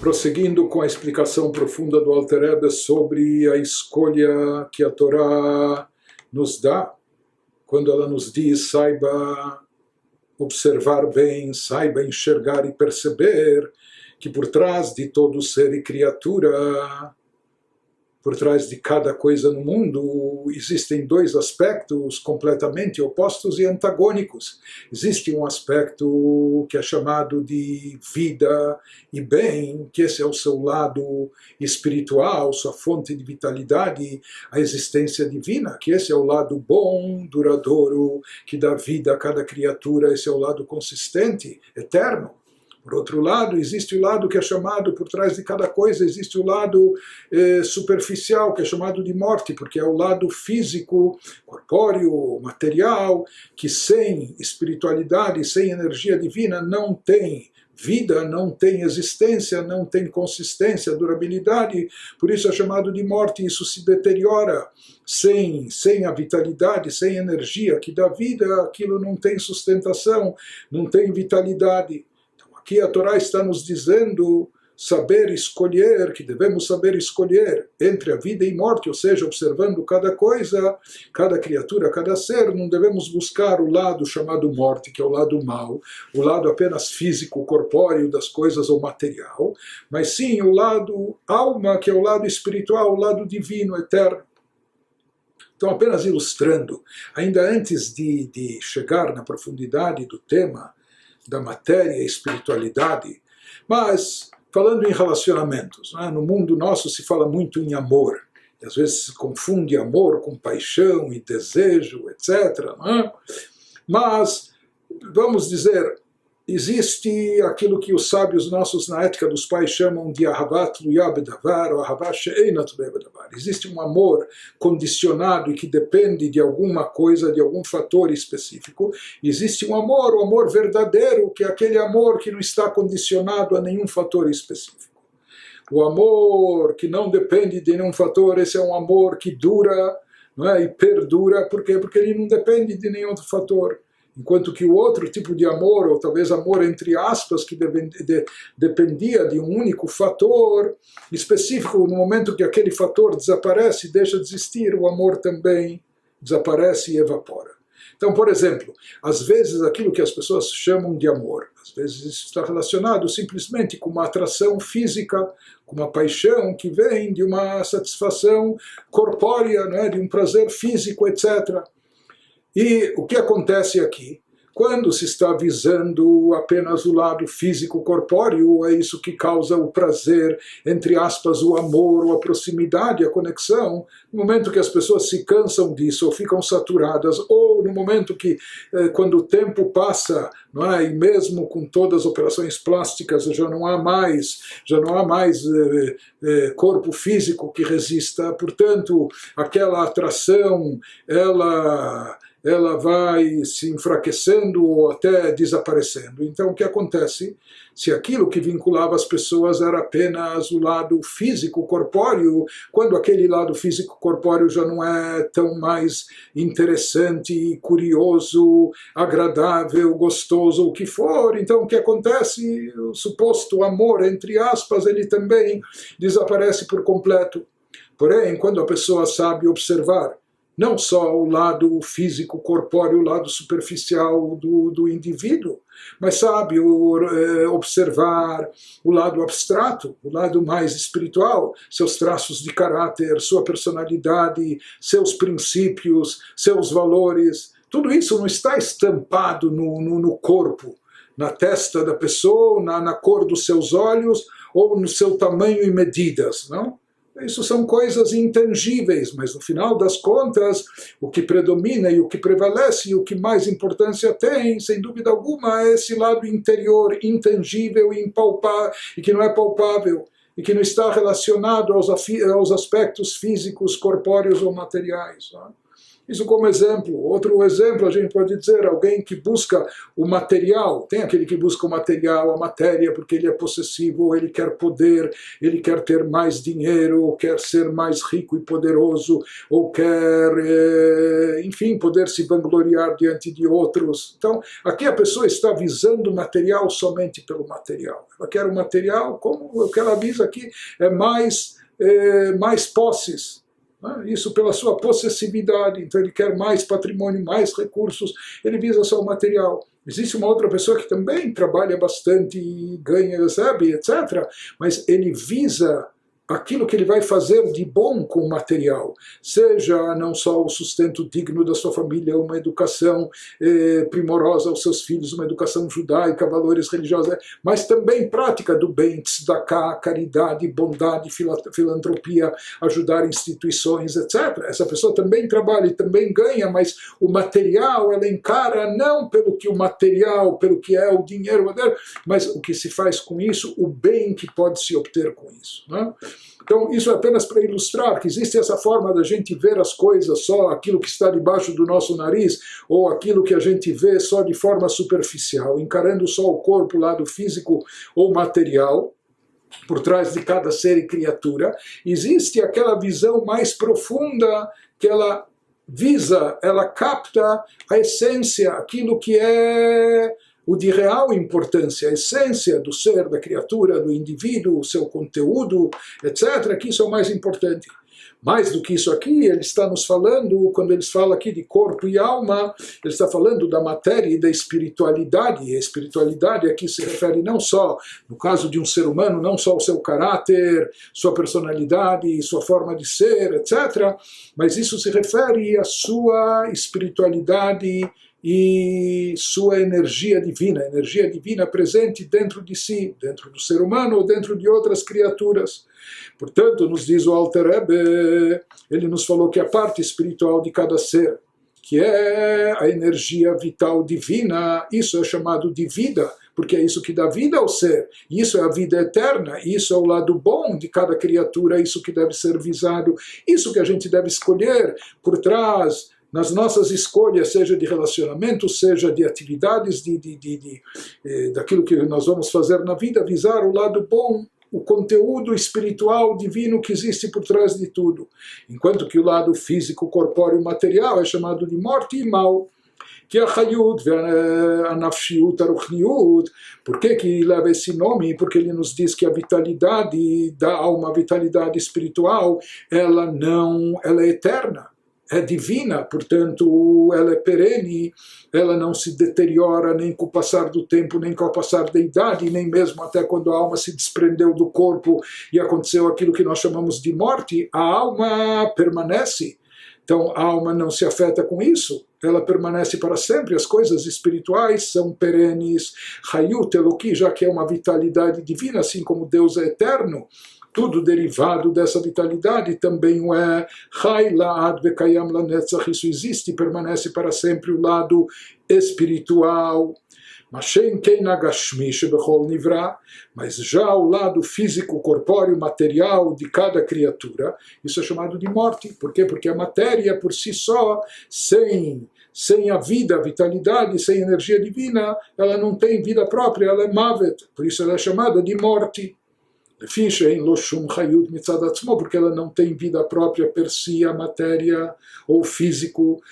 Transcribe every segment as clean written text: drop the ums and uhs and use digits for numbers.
Prosseguindo com a explicação profunda do Alter Rebbe sobre a escolha que a Torá nos dá, quando ela nos diz, saiba observar bem, saiba enxergar e perceber que por trás de todo ser e criatura, por trás de cada coisa no mundo, existem dois aspectos completamente opostos e antagônicos. Existe um aspecto que é chamado de vida e bem, que esse é o seu lado espiritual, sua fonte de vitalidade, a existência divina, que esse é o lado bom, duradouro, que dá vida a cada criatura, esse é o lado consistente, eterno. Por outro lado, existe o lado que é chamado, por trás de cada coisa, existe o lado superficial, que é chamado de morte, porque é o lado físico, corpóreo, material, que sem espiritualidade, sem energia divina, não tem vida, não tem existência, não tem consistência, durabilidade, por isso é chamado de morte, isso se deteriora. Sem a vitalidade, sem energia que dá vida, aquilo não tem sustentação, não tem vitalidade. Aqui a Torá está nos dizendo saber escolher, que devemos saber escolher entre a vida e morte, ou seja, observando cada coisa, cada criatura, cada ser, não devemos buscar o lado chamado morte, que é o lado mau, o lado apenas físico, corpóreo das coisas ou material, mas sim o lado alma, que é o lado espiritual, o lado divino, eterno. Então, apenas ilustrando, ainda antes de chegar na profundidade do tema, da matéria e espiritualidade, mas falando em relacionamentos, né? No mundo nosso se fala muito em amor, e às vezes se confunde amor com paixão e desejo, etc. Né? Mas, vamos dizer, existe aquilo que os sábios nossos na ética dos pais chamam de ahavat tluya bedavar, ou ahavat she'eina tluya bedavar. Existe um amor condicionado e que depende de alguma coisa, de algum fator específico. Existe um amor, o amor verdadeiro, que é aquele amor que não está condicionado a nenhum fator específico. O amor que não depende de nenhum fator, esse é um amor que dura, não é? E perdura. Por quê? Porque ele não depende de nenhum outro fator. Enquanto que o outro tipo de amor, ou talvez amor entre aspas, que dependia de um único fator específico, no momento que aquele fator desaparece, deixa de existir, o amor também desaparece e evapora. Então, por exemplo, às vezes aquilo que as pessoas chamam de amor, às vezes isso está relacionado simplesmente com uma atração física, com uma paixão que vem de uma satisfação corpórea, né, de um prazer físico, etc. E o que acontece aqui? Quando se está visando apenas o lado físico corpóreo, é isso que causa o prazer, entre aspas, o amor, ou a proximidade, a conexão. No momento que as pessoas se cansam disso, ou ficam saturadas, ou no momento que, quando o tempo passa, não é? E mesmo com todas as operações plásticas, já não há mais corpo físico que resista. Portanto, aquela atração, ela vai se enfraquecendo ou até desaparecendo. Então, o que acontece? Se aquilo que vinculava as pessoas era apenas o lado físico, corpóreo, quando aquele lado físico, corpóreo já não é tão mais interessante, curioso, agradável, gostoso, o que for, então o que acontece? O suposto amor, entre aspas, ele também desaparece por completo. Porém, quando a pessoa sabe observar não só o lado físico, corpóreo, o lado superficial do indivíduo, mas sabe observar o lado abstrato, o lado mais espiritual, seus traços de caráter, sua personalidade, seus princípios, seus valores. Tudo isso não está estampado no corpo, na testa da pessoa, na cor dos seus olhos ou no seu tamanho e medidas, não? Isso são coisas intangíveis, mas no final das contas, o que predomina e o que prevalece e o que mais importância tem, sem dúvida alguma, é esse lado interior, intangível e impalpável, e que não é palpável, e que não está relacionado aos aspectos físicos, corpóreos ou materiais. Não é? Isso como exemplo. Outro exemplo, a gente pode dizer, alguém que busca o material. Tem aquele que busca o material, a matéria, porque ele é possessivo, ele quer poder, ele quer ter mais dinheiro, ou quer ser mais rico e poderoso, ou quer, enfim, poder se vangloriar diante de outros. Então, aqui a pessoa está visando o material somente pelo material. Ela quer o material, como o que ela visa aqui, é mais posses. Isso pela sua possessividade, então ele quer mais patrimônio, mais recursos, ele visa só o material. Existe uma outra pessoa que também trabalha bastante, ganha, recebe, etc., mas ele visa aquilo que ele vai fazer de bom com o material, seja não só o sustento digno da sua família, uma educação primorosa aos seus filhos, uma educação judaica, valores religiosos, mas também prática do bem, tzedakah, caridade, bondade, filantropia, ajudar instituições, etc. Essa pessoa também trabalha e também ganha, mas o material ela encara não pelo que o material, pelo que é o dinheiro, mas o que se faz com isso, o bem que pode se obter com isso, né? Então, isso é apenas para ilustrar que existe essa forma da gente ver as coisas, só aquilo que está debaixo do nosso nariz, ou aquilo que a gente vê só de forma superficial, encarando só o corpo, o lado físico ou material, por trás de cada ser e criatura. Existe aquela visão mais profunda que ela visa, ela capta a essência, aquilo que é o de real importância, a essência do ser, da criatura, do indivíduo, o seu conteúdo, etc., que isso é o mais importante. Mais do que isso aqui, ele está nos falando, quando ele fala aqui de corpo e alma, ele está falando da matéria e da espiritualidade. E a espiritualidade aqui se refere não só, no caso de um ser humano, não só ao seu caráter, sua personalidade, sua forma de ser, etc., mas isso se refere à sua espiritualidade e sua energia divina presente dentro de si, dentro do ser humano ou dentro de outras criaturas. Portanto, nos diz o Alter Rebbe, ele nos falou que a parte espiritual de cada ser, que é a energia vital divina, isso é chamado de vida, porque é isso que dá vida ao ser, isso é a vida eterna, isso é o lado bom de cada criatura, isso que deve ser visado, isso que a gente deve escolher por trás nas nossas escolhas, seja de relacionamento, seja de atividades, daquilo que nós vamos fazer na vida, visar o lado bom, o conteúdo espiritual divino que existe por trás de tudo. Enquanto que o lado físico, corpóreo, material é chamado de morte e mal. Que a Hayut, a Nafshiut, a Ruchniut, por que leva esse nome? Porque ele nos diz que a vitalidade da alma, a vitalidade espiritual, ela é eterna. É divina, portanto, ela é perene, ela não se deteriora nem com o passar do tempo, nem com o passar da idade, nem mesmo até quando a alma se desprendeu do corpo e aconteceu aquilo que nós chamamos de morte, a alma permanece. Então, a alma não se afeta com isso, ela permanece para sempre. As coisas espirituais são perenes, Hayut Eloki, já que é uma vitalidade divina, assim como Deus é eterno. Tudo derivado dessa vitalidade também é Chai La'ad Vekayam Lanetzach. Isso existe e permanece para sempre o lado espiritual. Mas já o lado físico, corpóreo, material de cada criatura, isso é chamado de morte. Por quê? Porque a matéria por si só, sem a vida, a vitalidade, sem energia divina, ela não tem vida própria, ela é mavet. Por isso ela é chamada de morte. Porque ela não tem vida própria per si, a matéria ou físico.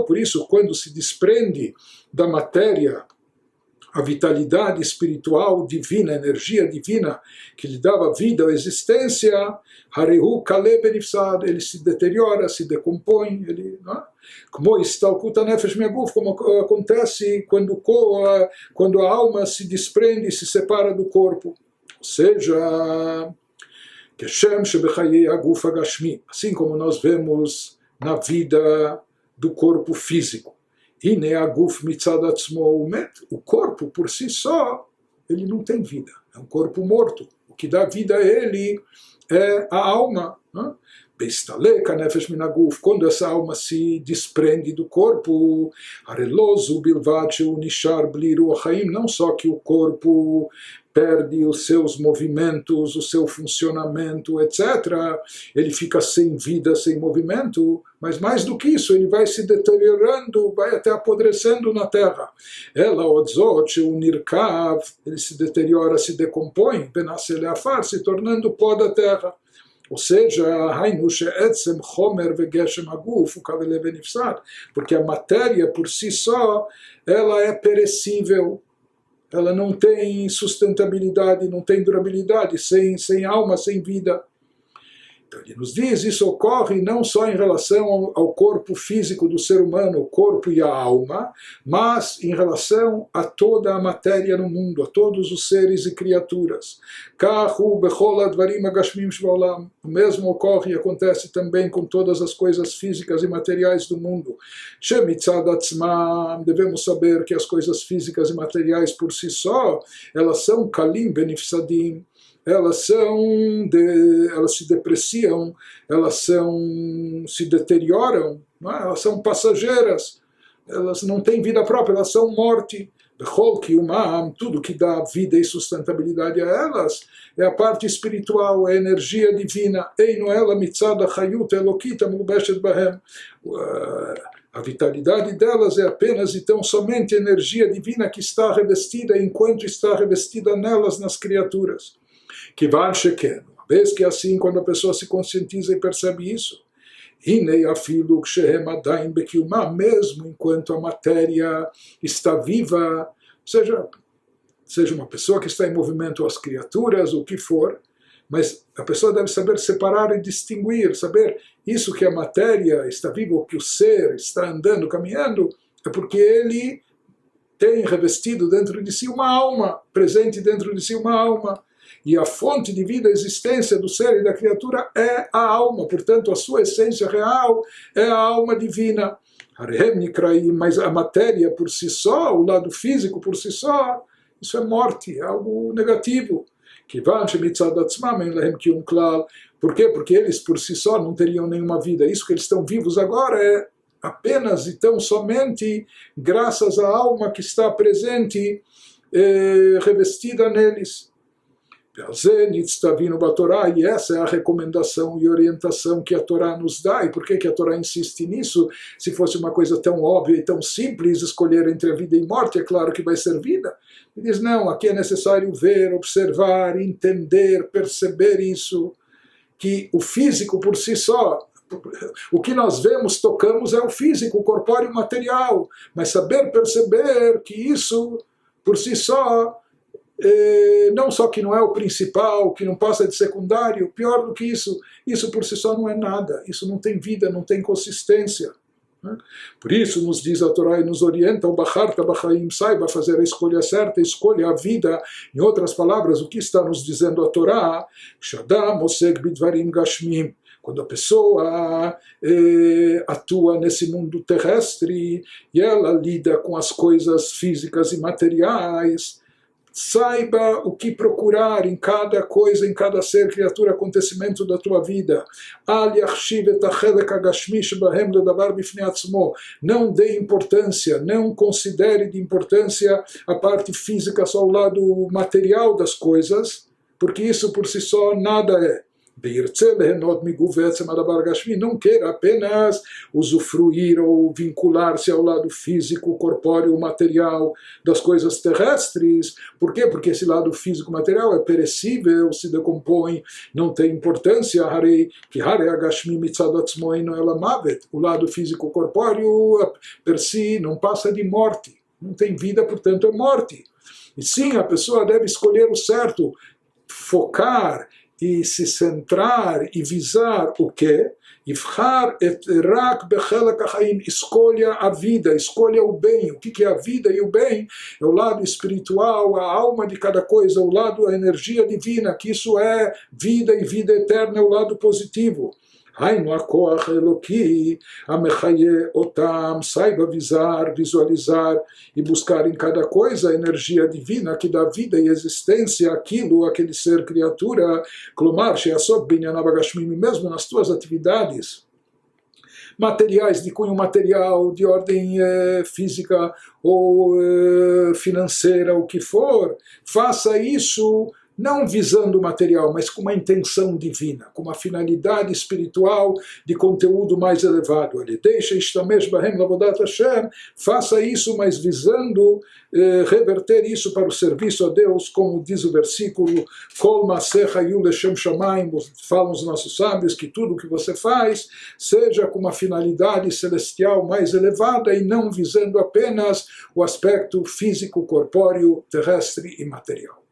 Por isso, quando se desprende da matéria a vitalidade espiritual divina, a energia divina que lhe dava vida ou existência, ele se deteriora, se decompõe, como acontece quando a alma se desprende e se separa do corpo. Ou seja, assim como nós vemos na vida do corpo físico. O corpo por si só, ele não tem vida, é um corpo morto. O que dá vida a ele é a alma. Beistaleka nefesh minaguf, quando essa alma se desprende do corpo, areloso bilvad nishar bli ruach haim, não só que o corpo perde os seus movimentos, o seu funcionamento, etc. Ele fica sem vida, sem movimento, mas mais do que isso, ele vai se deteriorando, vai até apodrecendo na terra. Ela, odzot, o nirkav, ele se deteriora, se decompõe, benaseleafar, se tornando pó da terra. Ou seja, porque a matéria por si só, ela é perecível, ela não tem sustentabilidade, não tem durabilidade, sem alma, sem vida. Então ele nos diz, isso ocorre não só em relação ao corpo físico do ser humano, o corpo e a alma, mas em relação a toda a matéria no mundo, a todos os seres e criaturas. O mesmo ocorre e acontece também com todas as coisas físicas e materiais do mundo. Devemos saber que as coisas físicas e materiais por si só, elas são kalim benifsadim, elas se depreciam, elas se deterioram, não é? Elas são passageiras, elas não têm vida própria, elas são morte. Tudo que dá vida e sustentabilidade a elas é a parte espiritual, é a energia divina. A vitalidade delas é apenas e tão somente a energia divina que está revestida enquanto está revestida nelas, nas criaturas. Que uma vez que é assim, quando a pessoa se conscientiza e percebe isso, mesmo enquanto a matéria está viva, seja uma pessoa que está em movimento, as criaturas, o que for, mas a pessoa deve saber separar e distinguir, saber isso que a matéria está viva, o que o ser está andando, caminhando, é porque ele tem revestido dentro de si uma alma, presente dentro de si uma alma. E a fonte de vida, a existência do ser e da criatura é a alma, portanto a sua essência real é a alma divina. Mas a matéria por si só, o lado físico por si só, isso é morte, é algo negativo. Por quê? Porque eles por si só não teriam nenhuma vida. Isso que eles estão vivos agora é apenas e tão somente graças à alma que está presente, revestida neles. E essa é a recomendação e orientação que a Torá nos dá. E por que a Torá insiste nisso? Se fosse uma coisa tão óbvia e tão simples, escolher entre a vida e a morte, é claro que vai ser vida. Ele diz, não, aqui é necessário ver, observar, entender, perceber isso, que o físico por si só, o que nós vemos, tocamos é o físico, o corpóreo material, mas saber perceber que isso por si só, não só que não é o principal, que não passa de secundário, pior do que isso por si só não é nada, isso não tem vida, não tem consistência. Por isso nos diz a Torá e nos orienta, o Bacharta Bachaim, saiba fazer a escolha certa, escolha a vida. Em outras palavras, o que está nos dizendo a Torá? Shadam oseg bidvarim gashmim. Quando a pessoa atua nesse mundo terrestre e ela lida com as coisas físicas e materiais, saiba o que procurar em cada coisa, em cada ser, criatura, acontecimento da tua vida. Não dê importância, não considere de importância a parte física, só o lado material das coisas, porque isso por si só nada é. Não queira apenas usufruir ou vincular-se ao lado físico, corpóreo, material das coisas terrestres. Por quê? Porque esse lado físico material é perecível, se decompõe, não tem importância. O lado físico corpóreo per si não passa de morte, não tem vida, portanto é morte. E sim, a pessoa deve escolher o certo, focar e se centrar e visar o quê? Escolha a vida, escolha o bem. O que é a vida e o bem? É o lado espiritual, a alma de cada coisa, o lado, a energia divina, que isso é vida e vida eterna é o lado positivo. Hainu HaKoach Eloki, Amechaye Otam, saiba visar, visualizar e buscar em cada coisa a energia divina que dá vida e existência àquilo, aquele ser criatura, Klomar, Sheasok Binyan Bagashmim, mesmo nas tuas atividades materiais, de cunho material, de ordem física ou financeira, o que for, faça isso não visando o material, mas com uma intenção divina, com uma finalidade espiritual de conteúdo mais elevado. Ele deixa Ishtamesh Bahem Lavodat Hashem, faça isso, mas visando reverter isso para o serviço a Deus, como diz o versículo Kol Maaseh Hayu Leshem Shamayim, falam os nossos sábios que tudo que você faz seja com uma finalidade celestial mais elevada e não visando apenas o aspecto físico, corpóreo, terrestre e material.